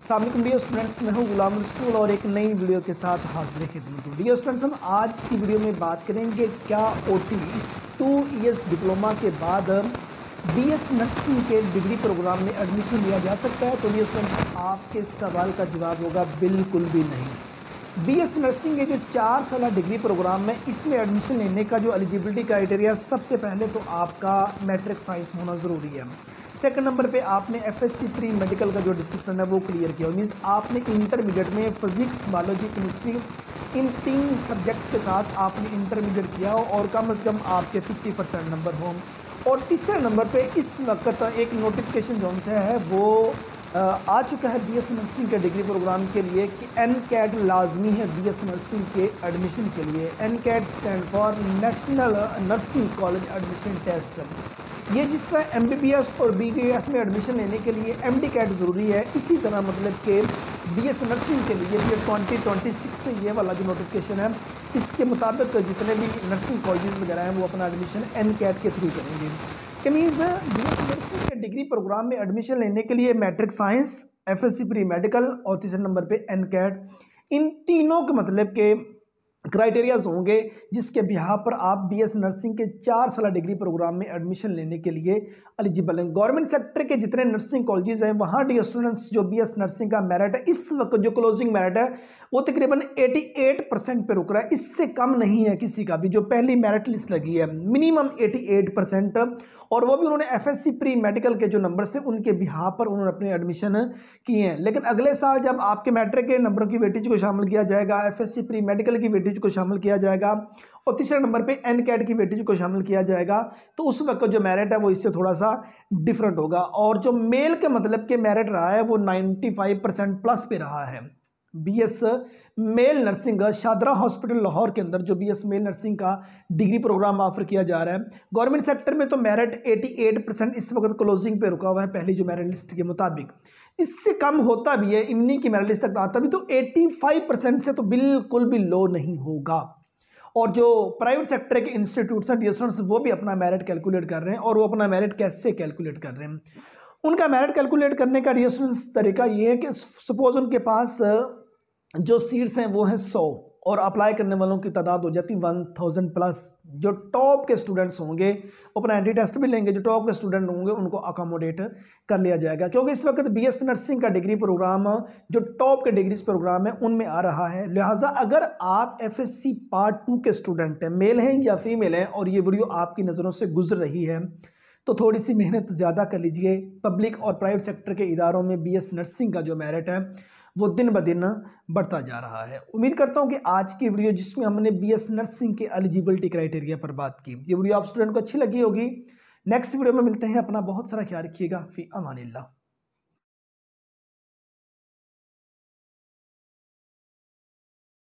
अस्सलाम dear students, मैं हूं गुलाम रसूल और एक नई वीडियो के साथ हाजिर खिदमत हूं। डियर स्टूडेंट्स, हम आज की वीडियो में बात करेंगे क्या OT 2 ईयर्स डिप्लोमा के बाद BS नर्सिंग के डिग्री प्रोग्राम में एडमिशन लिया जा सकता है। तो डियर स्टूडेंट्स, आपके सवाल का जवाब होगा बिल्कुल भी नहीं। BS नर्सिंग के जो 4 साल डिग्री प्रोग्राम में इसमें एडमिशन लेने का जो एलिजिबिलिटी क्राइटेरिया, सबसे पहले तो आपका मैट्रिक साइंस होना ज़रूरी है। सेकंड नंबर पे आपने FSC प्री मेडिकल का जो डिसिप्लिन है वो क्लियर किया, मीन्स आपने इंटरमीडिएट में physics, biology, chemistry in 3 subject के साथ आपने इंटरमीडिएट किया हो और कम से कम आपके 50% नंबर हों। और तीसरे नंबर पे इस वक्त एक नोटिफिकेशन जो है वो आ चुका है BS नर्सिंग के डिग्री प्रोग्राम के लिए कि NCAT लाजमी है BS नर्सिंग के एडमिशन के लिए। NCAT stand for national nursing college admission test. ये जिस तरह MBBS और BDS में एडमिशन लेने के लिए MD-CAT ज़रूरी है, इसी तरह मतलब कि BS नर्सिंग के लिए ये 2026 से ये वाला जो नोटिफिकेशन है, इसके मुताबिक जितने भी नर्सिंग कॉलेज वगैरह हैं वो अपना एडमिशन NCAT के थ्रू करेंगे। कि मीन्स BS नर्सिंग के डिग्री प्रोग्राम में एडमिशन लेने के लिए matric science, FSC pre medical और तीसरे नंबर पे NCAT, इन तीनों के मतलब के क्राइटेरियाज होंगे जिसके बिहार पर आप BS नर्सिंग के 4 साल डिग्री प्रोग्राम में एडमिशन लेने के लिए एलिजिबल हैं। गवर्नमेंट सेक्टर के जितने नर्सिंग कॉलेजेस हैं वहाँ डियर स्टूडेंट्स जो BS नर्सिंग का मेरिट है, इस वक्त जो क्लोजिंग मेरिट है वो तकरीबन 88% पे रुक रहा है। इससे कम नहीं है किसी का भी। जो पहली मेरिट लिस्ट लगी है मिनिमम 88%, और वो भी उन्होंने FSC प्री मेडिकल के जो नंबर थे उनके बिहार पर उन्होंने अपने एडमिशन किए हैं। लेकिन अगले साल जब आपके मैट्रिक के नंबरों की वेटेज को शामिल किया जाएगा, FSC प्री मेडिकल की वेटेज को शामिल किया जाएगा और तीसरे नंबर पे NCAT की वेटेज को शामिल किया जाएगा, तो उस वक्त जो मेरिट है वो इससे थोड़ा सा डिफरेंट होगा। और जो मेल के मतलब के मेरिट रहा है वो 95% प्लस पे रहा है। BS male nursing Shahdara hospital Lahore के अंदर जो BS मेल नर्सिंग का डिग्री प्रोग्राम ऑफर किया जा रहा है, गवर्नमेंट सेक्टर में तो मेरिट 88% इस वक्त क्लोजिंग पे रुका हुआ है पहली जो मेरिट लिस्ट के मुताबिक। इससे कम होता भी है, इवनिंग की मेरिट लिस्ट तक आता भी तो 85% से तो बिल्कुल भी लो नहीं होगा। और जो प्राइवेट सेक्टर के इंस्टीट्यूट्स हैं डिस्टेंस वो भी अपना मेरिट कैलकुलेट कर रहे हैं। और वो अपना मेरिट कैसे कैलकुलेट कर रहे हैं, उनका मेरिट कैलकुलेट करने का डिस्टेंस तरीका ये है कि सपोज उनके पास जो सीट्स हैं वो हैं 100 और अप्लाई करने वालों की तादाद हो जाती 1000 प्लस। जो टॉप के स्टूडेंट्स होंगे वो अपना एंट्री टेस्ट भी लेंगे, जो टॉप के स्टूडेंट होंगे उनको अकोमोडेट कर लिया जाएगा, क्योंकि इस वक्त BS नर्सिंग का डिग्री प्रोग्राम जो टॉप के डिग्रीज प्रोग्राम है उनमें आ रहा है। लिहाजा अगर आप FSC पार्ट 2 के स्टूडेंट हैं, मेल हैं या फीमेल हैं, और ये वीडियो आपकी नज़रों से गुजर रही है तो थोड़ी सी मेहनत ज़्यादा कर लीजिए। पब्लिक और प्राइवेट सेक्टर के इदारों में BS नर्सिंग का जो मेरिट है वो दिन ब दिन बढ़ता जा रहा है। उम्मीद करता हूं कि आज की वीडियो जिसमें हमने BS नर्सिंग के एलिजिबिलिटी क्राइटेरिया पर बात की, ये वीडियो आप स्टूडेंट को अच्छी लगी होगी। नेक्स्ट वीडियो में मिलते हैं। अपना बहुत सारा ख्याल रखिएगा। फी अमानिल्लाह।